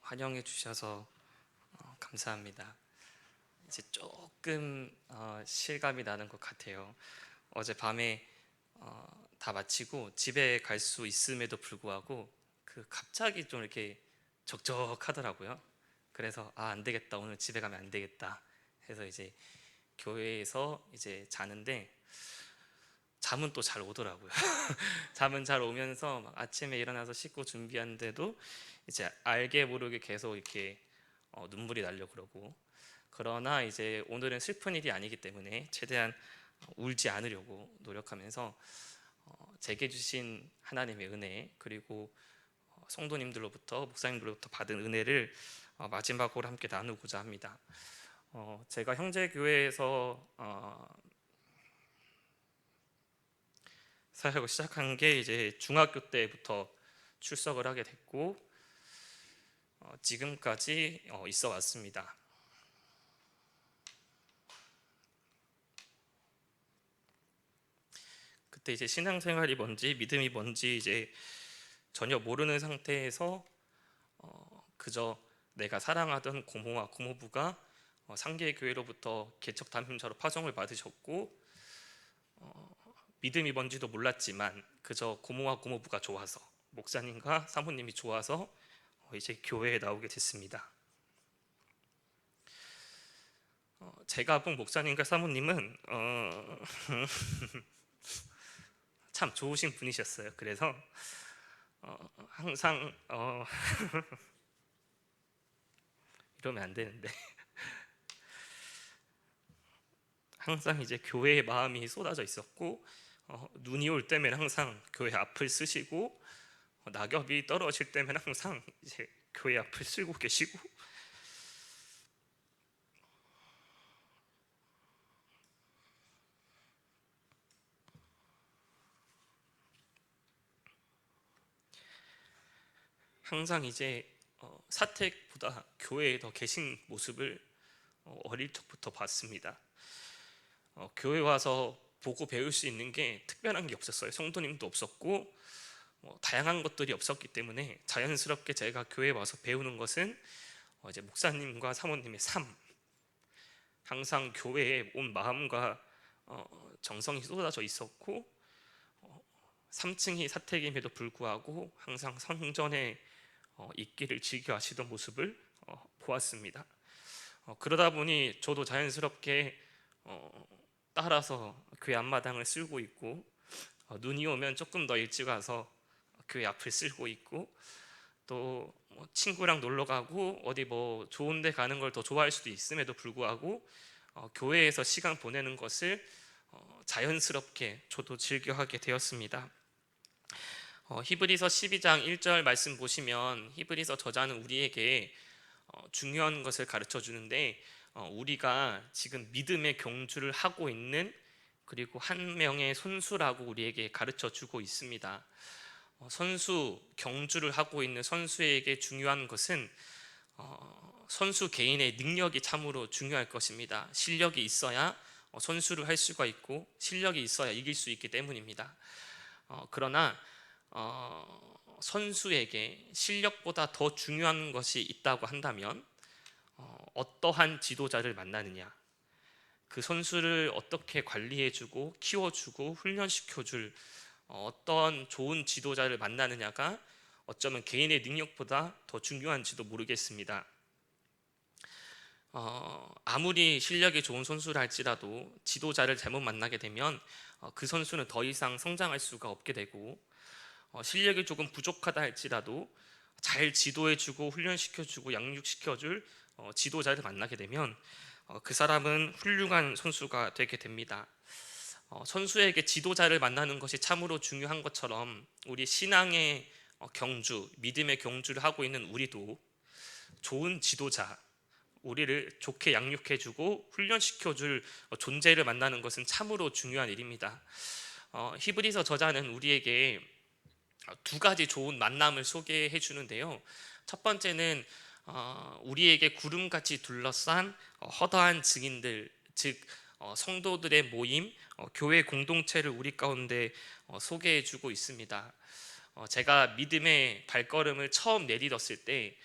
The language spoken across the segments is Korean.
환영해 주셔서 감사합니다. 이제 조금 실감이 나는 것 같아요. 어젯밤에 다 마치고 집에 갈 수 있음에도 불구하고 갑자기 좀 이렇게 적적하더라고요. 그래서 안 되겠다, 오늘 집에 가면 안 되겠다 해서 이제 교회에서 이제 자는데 잠은 또 잘 오더라고요. 잠은 잘 오면서 막 아침에 일어나서 씻고 준비하는데도 이제 알게 모르게 계속 이렇게 눈물이 나려고 그러고, 그러나 이제 오늘은 슬픈 일이 아니기 때문에 최대한 울지 않으려고 노력하면서 제게 주신 하나님의 은혜, 그리고 성도님들로부터, 목사님들로부터 받은 은혜를 마지막으로 함께 나누고자 합니다. 제가 형제교회에서 사역을 시작한 게 이제 중학교 때부터 출석을 하게 됐고, 지금까지 있어 왔습니다. 그때 이제 신앙생활이 뭔지, 믿음이 뭔지 이제 전혀 모르는 상태에서 그저 내가 사랑하던 고모와 고모부가 상계교회로부터 개척 담임자로 파송을 받으셨고, 믿음이 뭔지도 몰랐지만 그저 고모와 고모부가 좋아서, 목사님과 사모님이 좋아서 이제 교회에 나오게 됐습니다. 제가 본 목사님과 사모님은 참 좋으신 분이셨어요. 그래서 항상 이러면 안 되는데 항상 이제 교회에 마음이 쏟아져 있었고, 눈이 올 때면 항상 교회 앞을 쓰시고, 낙엽이 떨어질 때면 항상 이제 교회 앞을 쓰고 계시고, 항상 이제 사택보다 교회에 더 계신 모습을 어릴 적부터 봤습니다. 교회 와서 보고 배울 수 있는 게 특별한 게 없었어요. 성도님도 없었고 다양한 것들이 없었기 때문에 자연스럽게 제가 교회에 와서 배우는 것은 이제 목사님과 사모님의 삶, 항상 교회에 온 마음과 정성이 쏟아져 있었고, 3층이 사택임에도 불구하고 항상 성전에 있기를 즐겨 하시던 모습을 보았습니다. 그러다 보니 저도 자연스럽게 따라서 교회 앞마당을 쓸고 있고, 눈이 오면 조금 더 일찍 와서 교회 앞을 쓸고 있고, 또 친구랑 놀러 가고 어디 뭐 좋은 데 가는 걸 더 좋아할 수도 있음에도 불구하고 교회에서 시간 보내는 것을 자연스럽게 저도 즐겨하게 되었습니다. 히브리서 12장 1절 말씀 보시면 히브리서 저자는 우리에게 중요한 것을 가르쳐 주는데, 우리가 지금 믿음의 경주를 하고 있는, 그리고 한 명의 선수라고 우리에게 가르쳐 주고 있습니다. 선수, 경주를 하고 있는 선수에게 중요한 것은 선수 개인의 능력이 참으로 중요할 것입니다. 실력이 있어야 선수를 할 수가 있고, 실력이 있어야 이길 수 있기 때문입니다. 그러나 선수에게 실력보다 더 중요한 것이 있다고 한다면 어떠한 지도자를 만나느냐, 그 선수를 어떻게 관리해주고 키워주고 훈련시켜줄 어떤 좋은 지도자를 만나느냐가 어쩌면 개인의 능력보다 더 중요한지도 모르겠습니다. 아무리 실력이 좋은 선수를 할지라도 지도자를 잘못 만나게 되면 그 선수는 더 이상 성장할 수가 없게 되고, 실력이 조금 부족하다 할지라도 잘 지도해주고 훈련시켜주고 양육시켜줄 지도자를 만나게 되면 그 사람은 훌륭한 선수가 되게 됩니다. 선수에게 지도자를 만나는 것이 참으로 중요한 것처럼 우리 신앙의 경주, 믿음의 경주를 하고 있는 우리도 좋은 지도자, 우리를 좋게 양육해주고 훈련시켜줄 존재를 만나는 것은 참으로 중요한 일입니다. 히브리서 저자는 우리에게 두 가지 좋은 만남을 소개해 주는데요. 첫 번째는 우리에게 구름같이 둘러싼 허다한 증인들, 즉 성도들의 모임, 교회 공동체를 우리 가운데 소개해 주고 있습니다. 제가 믿음의 발걸음을 처음 내딛었을 때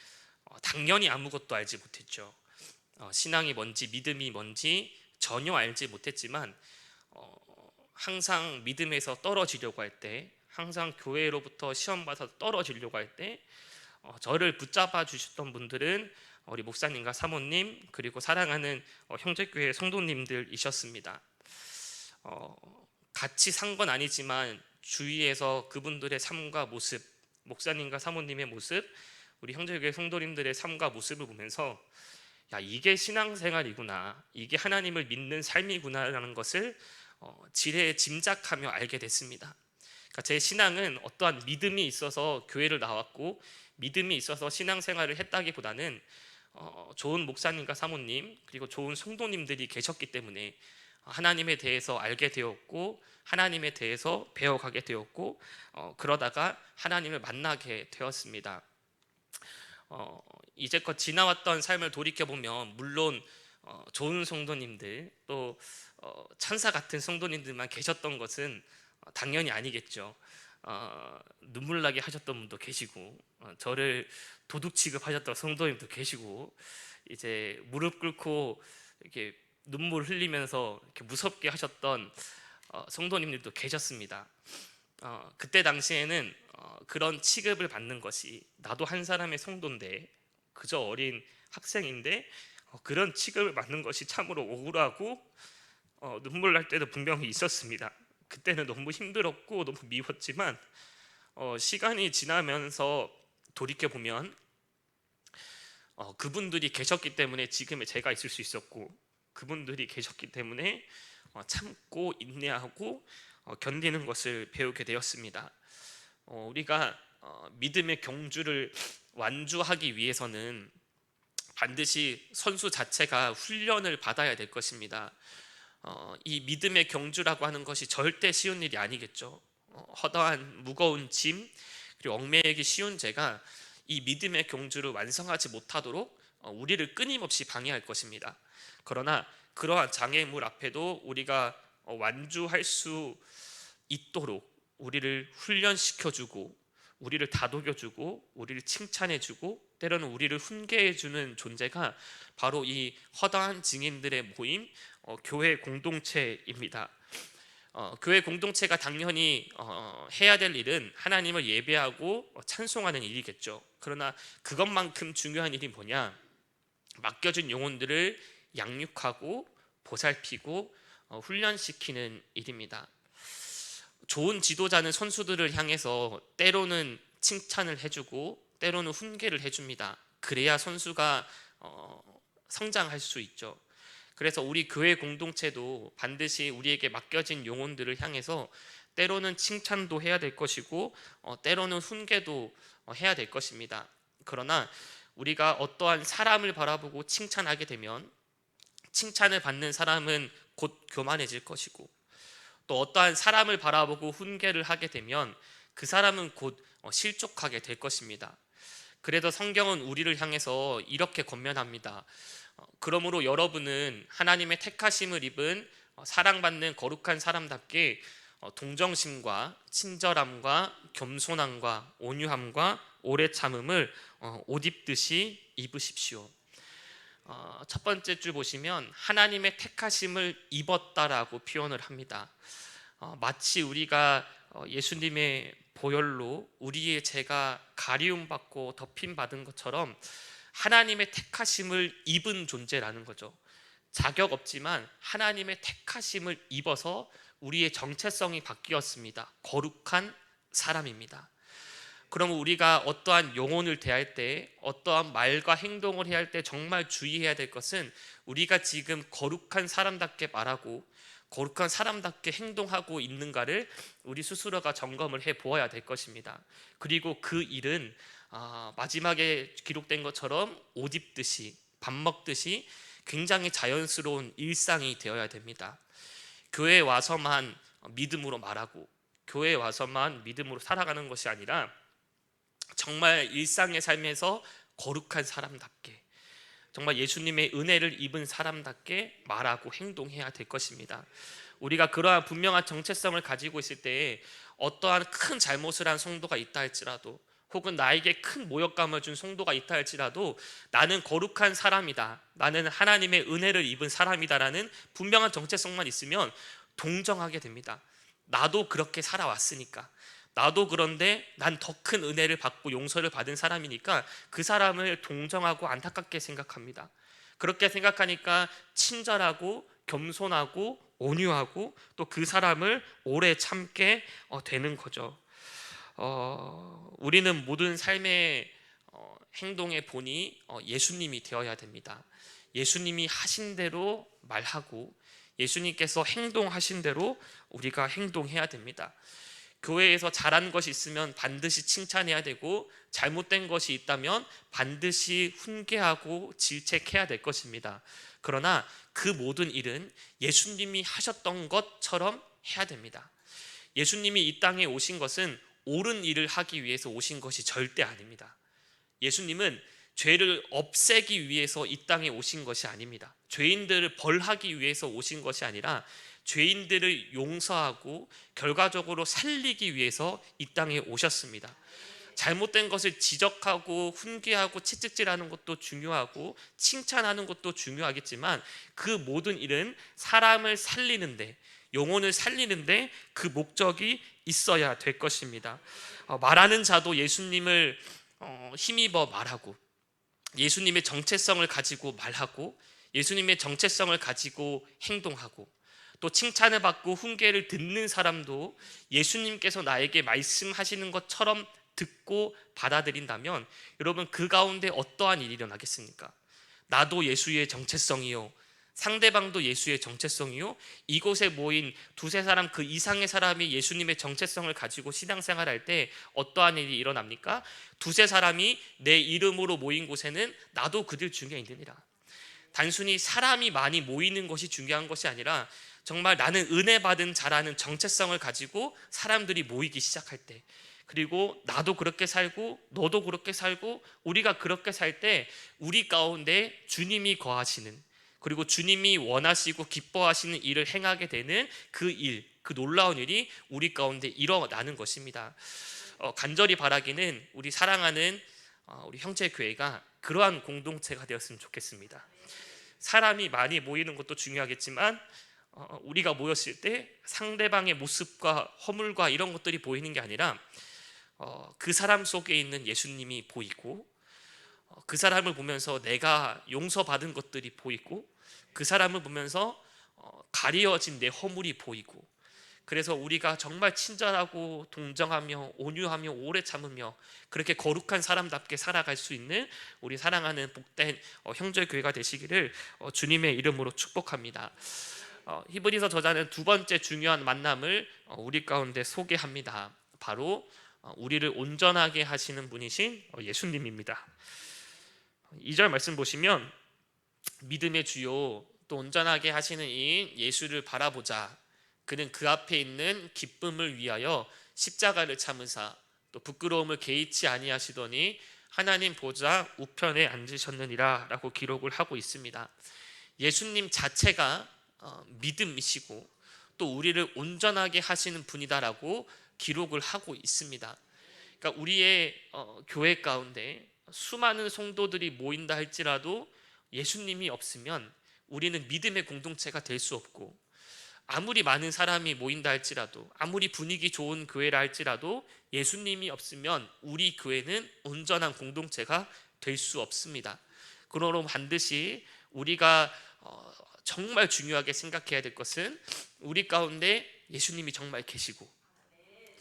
당연히 아무것도 알지 못했죠. 신앙이 뭔지 믿음이 뭔지 전혀 알지 못했지만 항상 믿음에서 떨어지려고 할 때, 항상 교회로부터 시험받아서 떨어지려고 할 때 저를 붙잡아 주셨던 분들은 우리 목사님과 사모님, 그리고 사랑하는 형제교회 성도님들이셨습니다. 같이 산 건 아니지만 주위에서 그분들의 삶과 모습, 목사님과 사모님의 모습, 우리 형제교회 성도님들의 삶과 모습을 보면서 야, 이게 신앙생활이구나, 이게 하나님을 믿는 삶이구나라는 것을 지레 짐작하며 알게 됐습니다. 그러니까 제 신앙은 어떠한 믿음이 있어서 교회를 나왔고 믿음이 있어서 신앙생활을 했다기보다는 좋은 목사님과 사모님, 그리고 좋은 성도님들이 계셨기 때문에 하나님에 대해서 알게 되었고 하나님에 대해서 배워가게 되었고 그러다가 하나님을 만나게 되었습니다. 이제껏 지나왔던 삶을 돌이켜보면 물론 좋은 성도님들, 또 천사 같은 성도님들만 계셨던 것은 당연히 아니겠죠. 눈물 나게 하셨던 분도 계시고 저를 도둑 취급하셨던 성도님도 계시고 이제 무릎 꿇고 이렇게 눈물 흘리면서 이렇게 무섭게 하셨던 성도님들도 계셨습니다. 그때 당시에는 그런 취급을 받는 것이, 나도 한 사람의 성도인데, 그저 어린 학생인데 그런 취급을 받는 것이 참으로 억울하고 눈물 날 때도 분명히 있었습니다. 그때는 너무 힘들었고 너무 미웠지만 시간이 지나면서 돌이켜보면 그분들이 계셨기 때문에 지금의 제가 있을 수 있었고, 그분들이 계셨기 때문에 참고 인내하고 견디는 것을 배우게 되었습니다. 우리가 믿음의 경주를 완주하기 위해서는 반드시 선수 자체가 훈련을 받아야 될 것입니다. 이 믿음의 경주라고 하는 것이 절대 쉬운 일이 아니겠죠. 허다한 무거운 짐, 그리고 얽매이기 쉬운 죄가 이 믿음의 경주를 완성하지 못하도록 우리를 끊임없이 방해할 것입니다. 그러나 그러한 장애물 앞에도 우리가 완주할 수 있도록 우리를 훈련시켜주고, 우리를 다독여주고, 우리를 칭찬해주고, 때로는 우리를 훈계해주는 존재가 바로 이 허다한 증인들의 모임, 교회 공동체입니다. 교회 공동체가 당연히 해야 될 일은 하나님을 예배하고 찬송하는 일이겠죠. 그러나 그것만큼 중요한 일이 뭐냐? 맡겨진 영혼들을 양육하고 보살피고 훈련시키는 일입니다. 좋은 지도자는 선수들을 향해서 때로는 칭찬을 해주고 때로는 훈계를 해줍니다. 그래야 선수가 성장할 수 있죠. 그래서 우리 교회 공동체도 반드시 우리에게 맡겨진 영혼들을 향해서 때로는 칭찬도 해야 될 것이고 때로는 훈계도 해야 될 것입니다. 그러나 우리가 어떠한 사람을 바라보고 칭찬하게 되면 칭찬을 받는 사람은 곧 교만해질 것이고, 또 어떠한 사람을 바라보고 훈계를 하게 되면 그 사람은 곧 실족하게 될 것입니다. 그래서 성경은 우리를 향해서 이렇게 권면합니다. 그러므로 여러분은 하나님의 택하심을 입은 사랑받는 거룩한 사람답게 동정심과 친절함과 겸손함과 온유함과 오래 참음을 옷 입듯이 입으십시오. 첫 번째 줄 보시면 하나님의 택하심을 입었다라고 표현을 합니다. 마치 우리가 예수님의 보혈로 우리의 죄가 가리움받고 덮임받은 것처럼 하나님의 택하심을 입은 존재라는 거죠. 자격 없지만 하나님의 택하심을 입어서 우리의 정체성이 바뀌었습니다. 거룩한 사람입니다. 그럼 우리가 어떠한 영혼을 대할 때, 어떠한 말과 행동을 해야 할 때 정말 주의해야 될 것은 우리가 지금 거룩한 사람답게 말하고 거룩한 사람답게 행동하고 있는가를 우리 스스로가 점검을 해 보아야 될 것입니다. 그리고 그 일은 마지막에 기록된 것처럼 옷 입듯이 밥 먹듯이 굉장히 자연스러운 일상이 되어야 됩니다. 교회에 와서만 믿음으로 말하고 교회에 와서만 믿음으로 살아가는 것이 아니라 정말 일상의 삶에서 거룩한 사람답게, 정말 예수님의 은혜를 입은 사람답게 말하고 행동해야 될 것입니다. 우리가 그러한 분명한 정체성을 가지고 있을 때 어떠한 큰 잘못을 한 성도가 있다 할지라도, 혹은 나에게 큰 모욕감을 준 성도가 있다 할지라도 나는 거룩한 사람이다, 나는 하나님의 은혜를 입은 사람이다라는 분명한 정체성만 있으면 동정하게 됩니다. 나도 그렇게 살아왔으니까, 나도 그런데 난 더 큰 은혜를 받고 용서를 받은 사람이니까 그 사람을 동정하고 안타깝게 생각합니다. 그렇게 생각하니까 친절하고 겸손하고 온유하고 또 그 사람을 오래 참게 되는 거죠. 우리는 모든 삶의 행동의 본이 예수님이 되어야 됩니다. 예수님이 하신 대로 말하고 예수님께서 행동하신 대로 우리가 행동해야 됩니다. 교회에서 잘한 것이 있으면 반드시 칭찬해야 되고 잘못된 것이 있다면 반드시 훈계하고 질책해야 될 것입니다. 그러나 그 모든 일은 예수님이 하셨던 것처럼 해야 됩니다. 예수님이 이 땅에 오신 것은 옳은 일을 하기 위해서 오신 것이 절대 아닙니다. 예수님은 죄를 없애기 위해서 이 땅에 오신 것이 아닙니다. 죄인들을 벌하기 위해서 오신 것이 아니라 죄인들을 용서하고 결과적으로 살리기 위해서 이 땅에 오셨습니다. 잘못된 것을 지적하고 훈계하고 채찍질하는 것도 중요하고 칭찬하는 것도 중요하겠지만 그 모든 일은 사람을 살리는데, 영혼을 살리는데 그 목적이 있어야 될 것입니다. 말하는 자도 예수님을 힘입어 말하고 예수님의 정체성을 가지고 말하고 예수님의 정체성을 가지고 행동하고 또 칭찬을 받고 훈계를 듣는 사람도 예수님께서 나에게 말씀하시는 것처럼 듣고 받아들인다면 여러분, 그 가운데 어떠한 일이 일어나겠습니까? 나도 예수의 정체성이요, 상대방도 예수의 정체성이요, 이곳에 모인 두세 사람 그 이상의 사람이 예수님의 정체성을 가지고 신앙생활할 때 어떠한 일이 일어납니까? 두세 사람이 내 이름으로 모인 곳에는 나도 그들 중에 있느니라. 단순히 사람이 많이 모이는 것이 중요한 것이 아니라 정말 나는 은혜 받은 자라는 정체성을 가지고 사람들이 모이기 시작할 때, 그리고 나도 그렇게 살고 너도 그렇게 살고 우리가 그렇게 살 때 우리 가운데 주님이 거하시는, 그리고 주님이 원하시고 기뻐하시는 일을 행하게 되는 그 일, 그 놀라운 일이 우리 가운데 일어나는 것입니다. 간절히 바라기는 우리 사랑하는 우리 형제교회가 그러한 공동체가 되었으면 좋겠습니다. 사람이 많이 모이는 것도 중요하겠지만 우리가 모였을 때 상대방의 모습과 허물과 이런 것들이 보이는 게 아니라 그 사람 속에 있는 예수님이 보이고 그 사람을 보면서 내가 용서받은 것들이 보이고 그 사람을 보면서 가려진 내 허물이 보이고, 그래서 우리가 정말 친절하고 동정하며 온유하며 오래 참으며 그렇게 거룩한 사람답게 살아갈 수 있는 우리 사랑하는 복된 형제교회가 되시기를 주님의 이름으로 축복합니다. 히브리서 저자는 두 번째 중요한 만남을 우리 가운데 소개합니다. 바로 우리를 온전하게 하시는 분이신 예수님입니다. 2절 말씀 보시면 믿음의 주요 또 온전하게 하시는 이인 예수를 바라보자. 그는 그 앞에 있는 기쁨을 위하여 십자가를 참으사 또 부끄러움을 개의치 아니하시더니 하나님 보좌 우편에 앉으셨느니라 라고 기록을 하고 있습니다. 예수님 자체가 믿음이시고 또 우리를 온전하게 하시는 분이다라고 기록을 하고 있습니다. 그러니까 우리의 교회 가운데 수많은 성도들이 모인다 할지라도 예수님이 없으면 우리는 믿음의 공동체가 될 수 없고, 아무리 많은 사람이 모인다 할지라도 아무리 분위기 좋은 교회라 할지라도 예수님이 없으면 우리 교회는 온전한 공동체가 될 수 없습니다. 그러므로 반드시 우리가 정말 중요하게 생각해야 될 것은 우리 가운데 예수님이 정말 계시고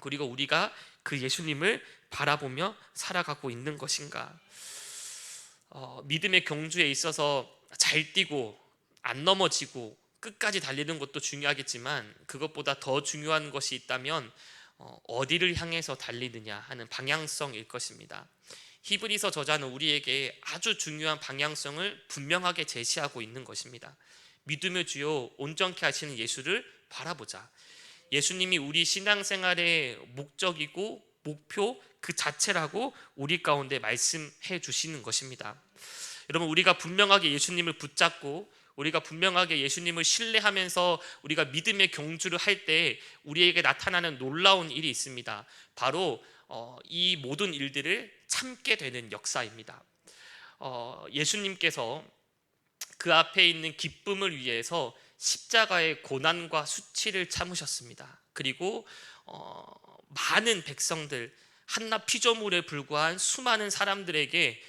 그리고 우리가 그 예수님을 바라보며 살아가고 있는 것인가. 믿음의 경주에 있어서 잘 뛰고 안 넘어지고 끝까지 달리는 것도 중요하겠지만 그것보다 더 중요한 것이 있다면 어디를 향해서 달리느냐 하는 방향성일 것입니다. 히브리서 저자는 우리에게 아주 중요한 방향성을 분명하게 제시하고 있는 것입니다. 믿음의 주요 온전케 하시는 예수를 바라보자. 예수님이 우리 신앙생활의 목적이고 목표 그 자체라고 우리 가운데 말씀해 주시는 것입니다. 여러분, 우리가 분명하게 예수님을 붙잡고 우리가 분명하게 예수님을 신뢰하면서 우리가 믿음의 경주를 할 때 우리에게 나타나는 놀라운 일이 있습니다. 바로 이 모든 일들을 참게 되는 역사입니다. 예수님께서 그 앞에 있는 기쁨을 위해서 십자가의 고난과 수치를 참으셨습니다. 그리고 많은 백성들, 한낱 피조물에 불과한 수많은 사람들에게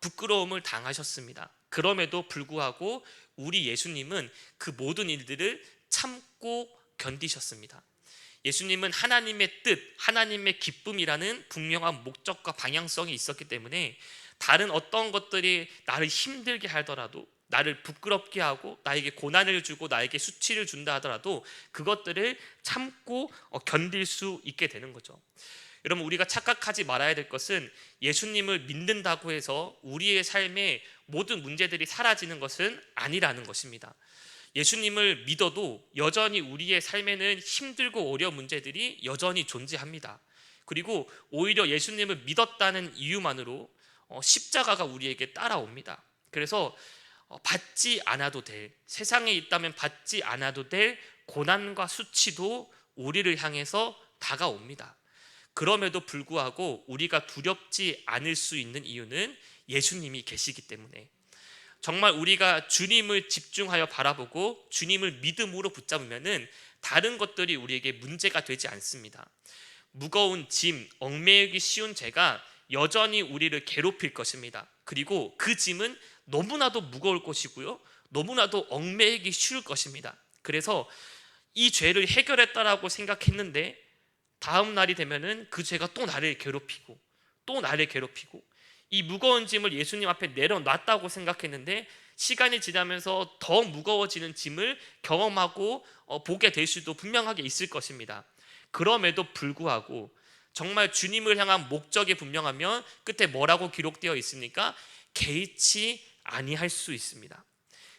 부끄러움을 당하셨습니다. 그럼에도 불구하고 우리 예수님은 그 모든 일들을 참고 견디셨습니다. 예수님은 하나님의 뜻, 하나님의 기쁨이라는 분명한 목적과 방향성이 있었기 때문에 다른 어떤 것들이 나를 힘들게 하더라도, 나를 부끄럽게 하고 나에게 고난을 주고 나에게 수치를 준다 하더라도 그것들을 참고 견딜 수 있게 되는 거죠. 여러분, 우리가 착각하지 말아야 될 것은 예수님을 믿는다고 해서 우리의 삶의 모든 문제들이 사라지는 것은 아니라는 것입니다. 예수님을 믿어도 여전히 우리의 삶에는 힘들고 어려운 문제들이 여전히 존재합니다. 그리고 오히려 예수님을 믿었다는 이유만으로 십자가가 우리에게 따라옵니다. 그래서 받지 않아도 될, 세상에 있다면 받지 않아도 될 고난과 수치도 우리를 향해서 다가옵니다. 그럼에도 불구하고 우리가 두렵지 않을 수 있는 이유는 예수님이 계시기 때문에, 정말 우리가 주님을 집중하여 바라보고 주님을 믿음으로 붙잡으면은 다른 것들이 우리에게 문제가 되지 않습니다. 무거운 짐, 얽매이기 쉬운 죄가 여전히 우리를 괴롭힐 것입니다. 그리고 그 짐은 너무나도 무거울 것이고요, 너무나도 얽매이기 쉬울 것입니다. 그래서 이 죄를 해결했다라고 생각했는데 다음 날이 되면은 그 죄가 또 나를 괴롭히고 또 나를 괴롭히고, 이 무거운 짐을 예수님 앞에 내려놨다고 생각했는데 시간이 지나면서 더 무거워지는 짐을 경험하고 보게 될 수도 분명하게 있을 것입니다. 그럼에도 불구하고 정말 주님을 향한 목적이 분명하면 끝에 뭐라고 기록되어 있습니까? 개의치 아니할 수 있습니다.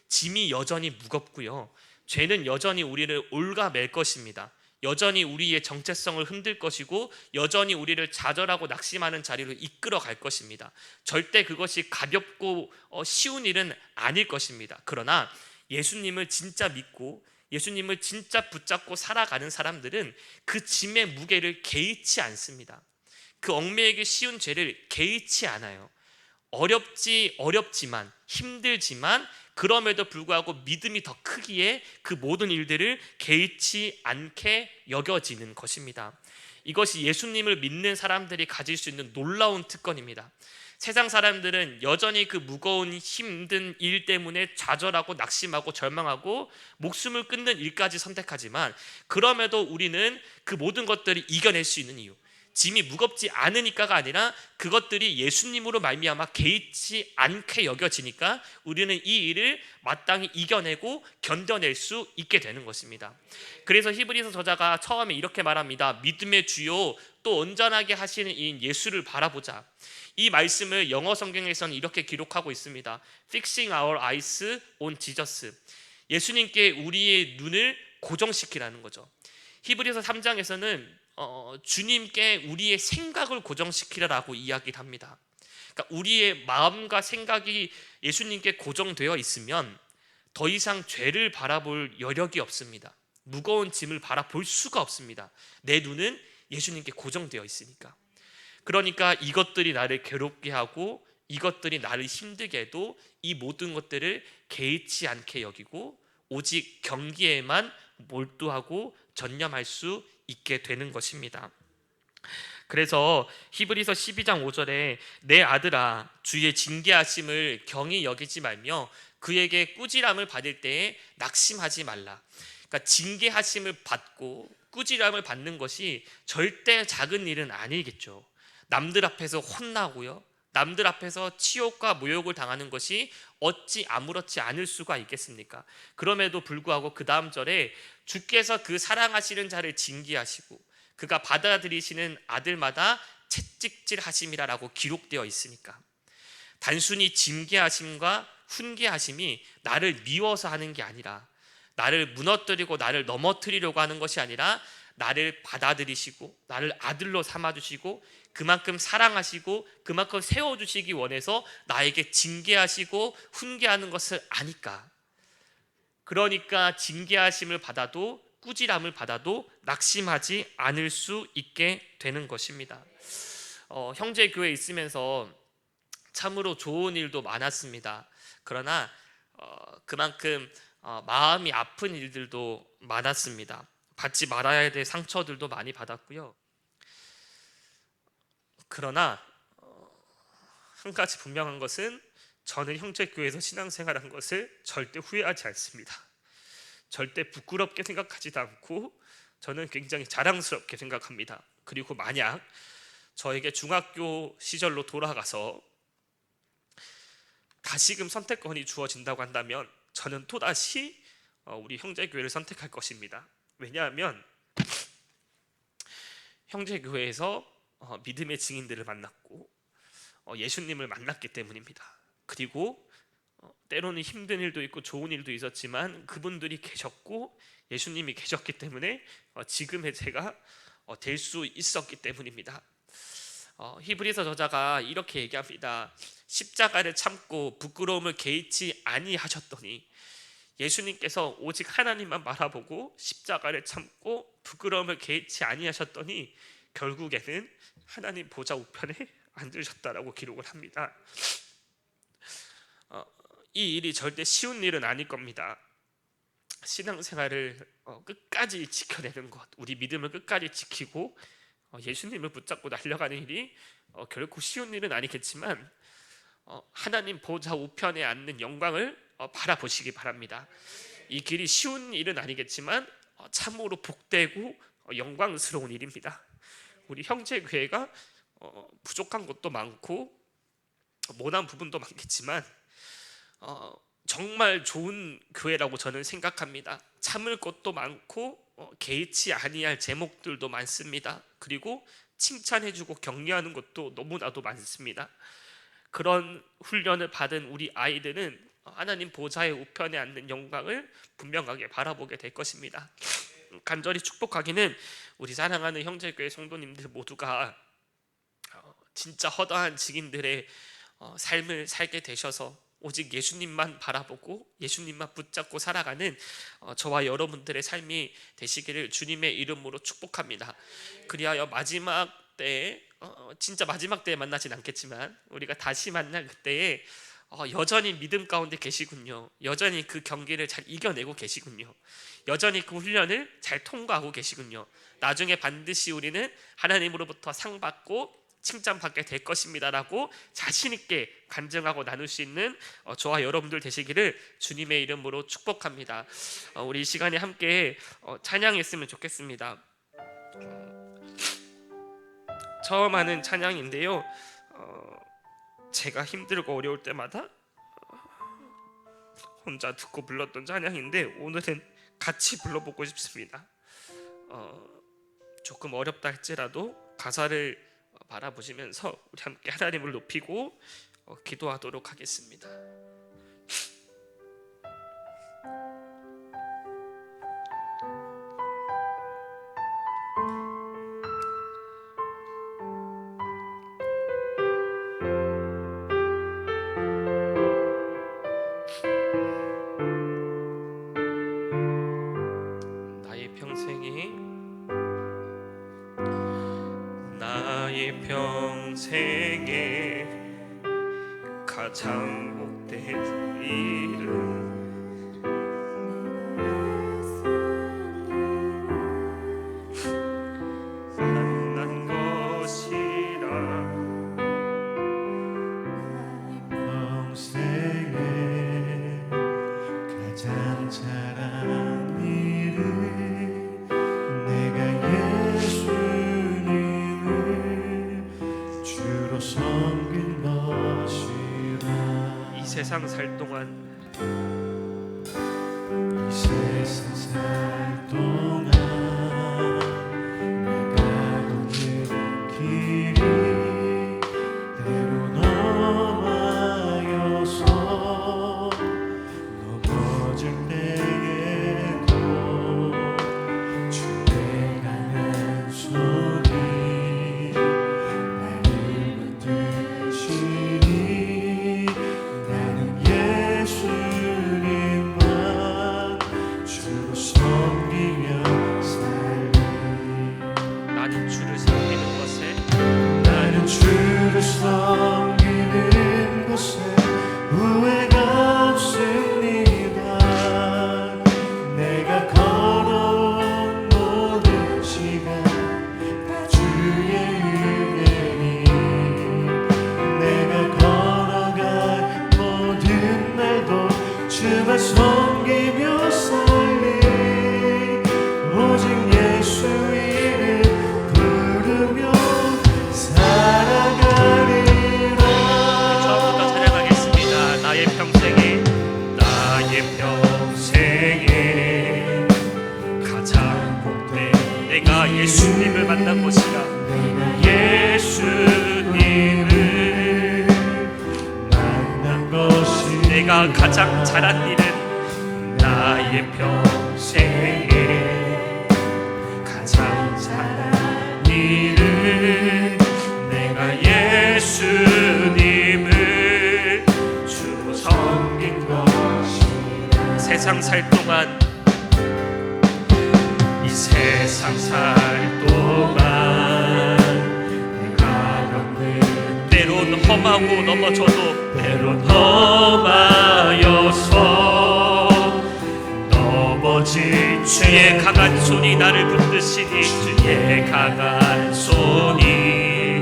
짐이 여전히 무겁고요, 죄는 여전히 우리를 올가맬 것입니다. 여전히 우리의 정체성을 흔들 것이고 여전히 우리를 좌절하고 낙심하는 자리로 이끌어 갈 것입니다. 절대 그것이 가볍고 쉬운 일은 아닐 것입니다. 그러나 예수님을 진짜 믿고 예수님을 진짜 붙잡고 살아가는 사람들은 그 짐의 무게를 개의치 않습니다. 그 얽매이기 쉬운 죄를 개의치 않아요. 어렵지만 힘들지만 그럼에도 불구하고 믿음이 더 크기에 그 모든 일들을 개의치 않게 여겨지는 것입니다. 이것이 예수님을 믿는 사람들이 가질 수 있는 놀라운 특권입니다. 세상 사람들은 여전히 그 무거운 힘든 일 때문에 좌절하고 낙심하고 절망하고 목숨을 끊는 일까지 선택하지만, 그럼에도 우리는 그 모든 것들을 이겨낼 수 있는 이유, 짐이 무겁지 않으니까가 아니라 그것들이 예수님으로 말미암아 개의치 않게 여겨지니까 우리는 이 일을 마땅히 이겨내고 견뎌낼 수 있게 되는 것입니다. 그래서 히브리서 저자가 처음에 이렇게 말합니다. 믿음의 주요 또 온전하게 하시는 이인 예수를 바라보자. 이 말씀을 영어 성경에서는 이렇게 기록하고 있습니다. Fixing our eyes on Jesus. 예수님께 우리의 눈을 고정시키라는 거죠. 히브리서 3장에서는 주님께 우리의 생각을 고정시키라고 이야기를 합니다. 그러니까 우리의 마음과 생각이 예수님께 고정되어 있으면 더 이상 죄를 바라볼 여력이 없습니다. 무거운 짐을 바라볼 수가 없습니다. 내 눈은 예수님께 고정되어 있으니까. 그러니까 이것들이 나를 괴롭게 하고 이것들이 나를 힘들게 해도 이 모든 것들을 개의치 않게 여기고 오직 경기에만 몰두하고 전념할 수 있게 되는 것입니다. 그래서 히브리서 12장 5절에 내 아들아 주의 징계하심을 경히 여기지 말며 그에게 꾸지람을 받을 때에 낙심하지 말라. 그러니까 징계하심을 받고 꾸지람을 받는 것이 절대 작은 일은 아니겠죠. 남들 앞에서 혼나고요, 남들 앞에서 치욕과 모욕을 당하는 것이 어찌 아무렇지 않을 수가 있겠습니까? 그럼에도 불구하고 그 다음 절에 주께서 그 사랑하시는 자를 징계하시고 그가 받아들이시는 아들마다 채찍질하심이라고 기록되어 있으니까, 단순히 징계하심과 훈계하심이 나를 미워서 하는 게 아니라, 나를 무너뜨리고 나를 넘어뜨리려고 하는 것이 아니라 나를 받아들이시고 나를 아들로 삼아주시고 그만큼 사랑하시고 그만큼 세워주시기 원해서 나에게 징계하시고 훈계하는 것을 아니까, 그러니까 징계하심을 받아도 꾸지람을 받아도 낙심하지 않을 수 있게 되는 것입니다. 형제 교회에 있으면서 참으로 좋은 일도 많았습니다. 그러나 그만큼 마음이 아픈 일들도 많았습니다. 받지 말아야 될 상처들도 많이 받았고요. 그러나 한 가지 분명한 것은 저는 형제교회에서 신앙생활한 것을 절대 후회하지 않습니다. 절대 부끄럽게 생각하지도 않고 저는 굉장히 자랑스럽게 생각합니다. 그리고 만약 저에게 중학교 시절로 돌아가서 다시금 선택권이 주어진다고 한다면 저는 또다시 우리 형제교회를 선택할 것입니다. 왜냐하면 형제교회에서 믿음의 증인들을 만났고 예수님을 만났기 때문입니다. 그리고 때로는 힘든 일도 있고 좋은 일도 있었지만 그분들이 계셨고 예수님이 계셨기 때문에 지금의 제가 될 수 있었기 때문입니다. 히브리서 저자가 이렇게 얘기합니다. 십자가를 참고 부끄러움을 개의치 아니하셨더니, 예수님께서 오직 하나님만 바라보고 십자가를 참고 부끄러움을 개의치 아니하셨더니 결국에는 하나님 보좌 우편에 앉으셨다라고 기록을 합니다. 이 일이 절대 쉬운 일은 아닐 겁니다. 신앙생활을 끝까지 지켜내는 것, 우리 믿음을 끝까지 지키고 예수님을 붙잡고 달려가는 일이 결코 쉬운 일은 아니겠지만 하나님 보좌 우편에 앉는 영광을 바라보시기 바랍니다. 이 길이 쉬운 일은 아니겠지만 참으로 복되고 영광스러운 일입니다. 우리 형제교회가 부족한 것도 많고 모난 부분도 많겠지만 정말 좋은 교회라고 저는 생각합니다. 참을 것도 많고 개의치 아니할 제목들도 많습니다. 그리고 칭찬해주고 격려하는 것도 너무나도 많습니다. 그런 훈련을 받은 우리 아이들은 하나님 보좌의 우편에 앉는 영광을 분명하게 바라보게 될 것입니다. 간절히 축복하기는 우리 사랑하는 형제교회 성도님들 모두가 진짜 허다한 증인들의 삶을 살게 되셔서 오직 예수님만 바라보고 예수님만 붙잡고 살아가는 저와 여러분들의 삶이 되시기를 주님의 이름으로 축복합니다. 그리하여 마지막 때에 진짜 마지막 때에 만나진 않겠지만 우리가 다시 만날 그때에 여전히 믿음 가운데 계시군요. 여전히 그 경기를 잘 이겨내고 계시군요. 여전히 그 훈련을 잘 통과하고 계시군요. 나중에 반드시 우리는 하나님으로부터 상 받고 칭찬받게 될 것입니다라고 자신 있게 간증하고 나눌 수 있는 저와 여러분들 되시기를 주님의 이름으로 축복합니다. 우리 이 시간에 함께 찬양했으면 좋겠습니다. 처음 하는 찬양인데요, 제가 힘들고 어려울 때마다 혼자 듣고 불렀던 찬양인데 오늘은 같이 불러보고 싶습니다. 조금 어렵다 할지라도 가사를 바라보시면서 우리 함께 하나님을 높이고 기도하도록 하겠습니다. 나의 평생에 가장 복된 일은 만난 것이라. 평생에 가장 잘한 일은 내가 예수님을 주로 섬긴 것이라. 이 세상 살 동안 이 세상 살 동안 내가 걷는 길이 때로 험하여서 넘어질 때에도 주의 강한 손이 나를 붙드시니 나는 예수님만 주로 주의 은혜니 내가 걸어갈 모든 날도 주만 섬기며 살리 오직 예수 이름 부르며 살아가리라. 처음부터 찬양하겠습니다. 나의 평생에 가장 복된 내가 예수님을 만난 곳이라. 내가 예수님을 만난 것이 내가 가장 잘한 일은 나의 평생에 가장 잘한 일은 내가 예수님을 주로 섬긴 것이라. 세상 살 동안 이 세상 살 동안 내가 겪는 때론 험하고 넘어져도 때론 험하여서 넘어진 주의 강한 손이 나를 붙드시니 주의 강한 손이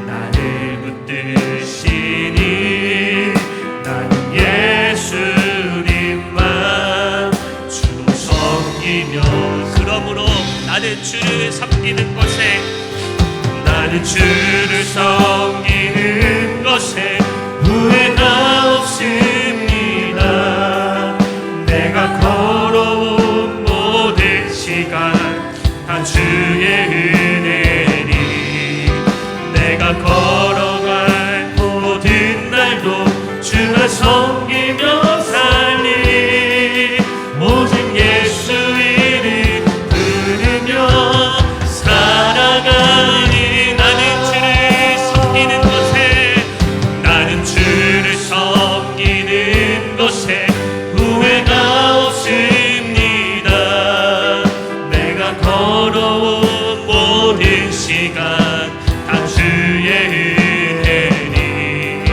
나를 붙드시니 나는 예수님만 주로 섬기며 그러므로 나는 주를 섬기는 것에 후회가 없습니다. 내가 걸어온 모든 시간 다 주의 은혜니 내가 걸어갈 모든 날도 주만 섬기며 살리 오직 예수 이름 부르며 살아가니. 나는 주를 섬기는 것에 후회가 없습니다. 내가 걸어온 모든 시간 다 주의 은혜니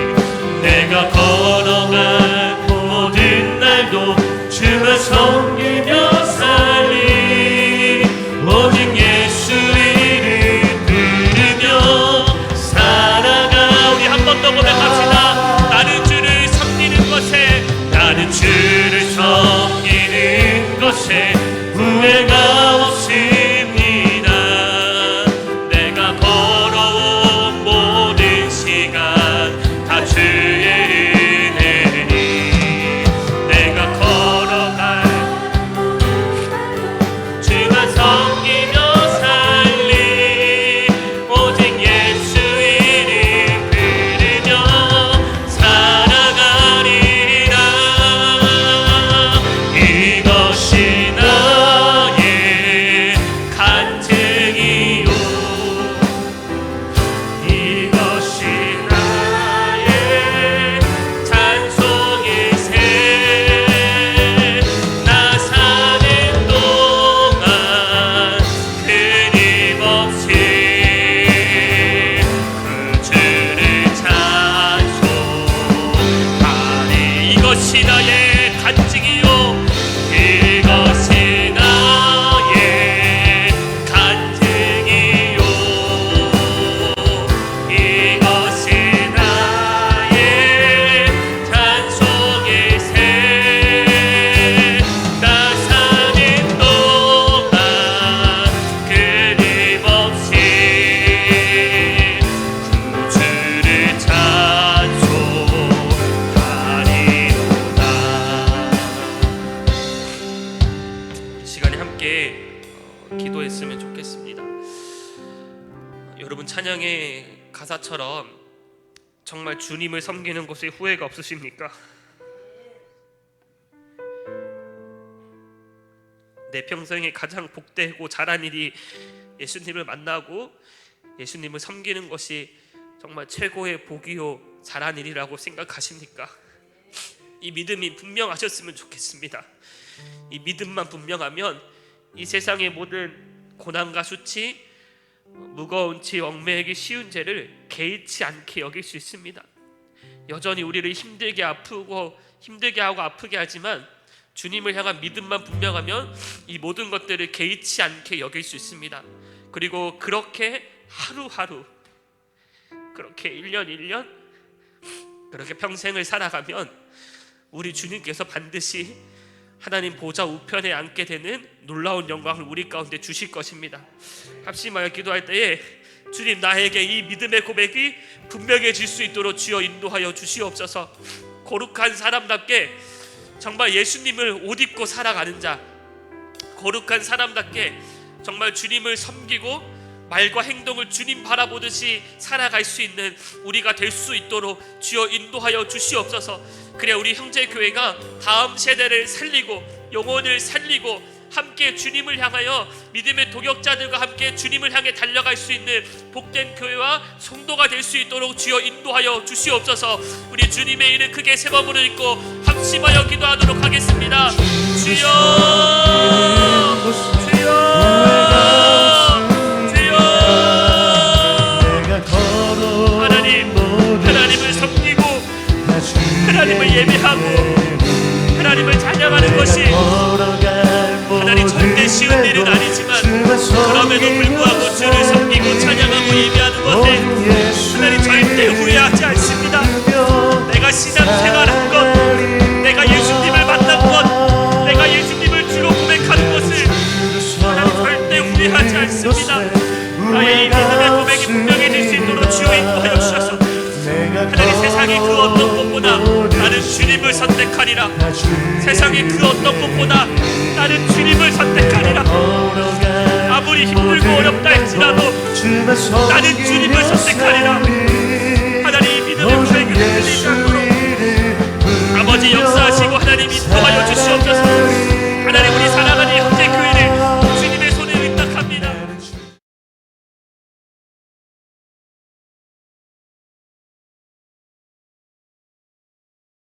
내가 걸어갈 모든 날도 주만 섬기며 살리 오직 예수 이름 부르며 살아가. 우리 한 번 더 고백합시다. 나는 주를 섬기는 것에 후회가 없습니다. 내가 걸어온 모든 시간 다 주의 은혜니 내가 걸어갈 주만 섬기며 살리 오직 예수 이름 부르며 살아가리라. 이것이 나의 간증이요 이것이 나의 찬송이세. 나 사는 동안 끊임없이 그 주를 찬송하리. 이것이 나의 간증이요 이것이 나의 간증이요 이것이 나의 찬송이세. 나 사는 동안 끊임없이 그 주를 찬송하리로다. 이 시간에 함께 기도했으면 좋겠습니다. 여러분 찬양의 가사처럼 정말 주님을 섬기는 것에 후회가 없으십니까? 내 평생에 가장 복되고 잘한 일이 예수님을 만나고 예수님을 섬기는 것이 정말 최고의 복이요 잘한 일이라고 생각하십니까? 이 믿음이 분명하셨으면 좋겠습니다. 이 믿음만 분명하면 이 세상의 모든 고난과 수치, 무거운 죄, 얽매이기 쉬운 죄를 개의치 않게 여길 수 있습니다. 여전히 우리를 힘들게 하고 아프게 하지만 주님을 향한 믿음만 분명하면 이 모든 것들을 개의치 않게 여길 수 있습니다. 그리고 그렇게 하루하루, 그렇게 1년 1년, 그렇게 평생을 살아가면 우리 주님께서 반드시 하나님 보좌 우편에 앉게 되는 놀라운 영광을 우리 가운데 주실 것입니다. 합심하여 기도할 때에 주님, 나에게 이 믿음의 고백이 분명해질 수 있도록 주여 인도하여 주시옵소서. 거룩한 사람답게 정말 예수님을 옷 입고 살아가는 자, 거룩한 사람답게 정말 주님을 섬기고 말과 행동을 주님 바라보듯이 살아갈 수 있는 우리가 될 수 있도록 주여 인도하여 주시옵소서. 그래 우리 형제교회가 다음 세대를 살리고 영혼을 살리고 함께 주님을 향하여 믿음의 동역자들과 함께 주님을 향해 달려갈 수 있는 복된 교회와 성도가 될 수 있도록 주여 인도하여 주시옵소서. 우리 주님의 이름 크게 세 번 부르짖고 합심하여 기도하도록 하겠습니다. 주여, 주여, 하나님을 섬기고 하나님을 예배하고 하나님을 찬양하는 것이 하나님 절대 쉬운 일은 아니지만 그럼에도 불구하고 주를 섬기고 찬양하고 예배하는 것에 하나님 절대 후회하지 않습니다. 내가 신앙생활한 것, 내가 예수님을 만난 것, 내가 예수님을 주로 고백하는 것을 하나님 절대 후회하지 않습니다. 나의 이 믿음의 고백이 분명해질 수 있도록 주여 인도하여 주셔서 하나님 세상의 그 어떤 것보다 나는 주님을 선택하리라. 세상의 그 어떤 것보다 나는 주님을 선택하리라. 아무리 힘들고 어렵다 할지라도 나는 주님을 선택하리라.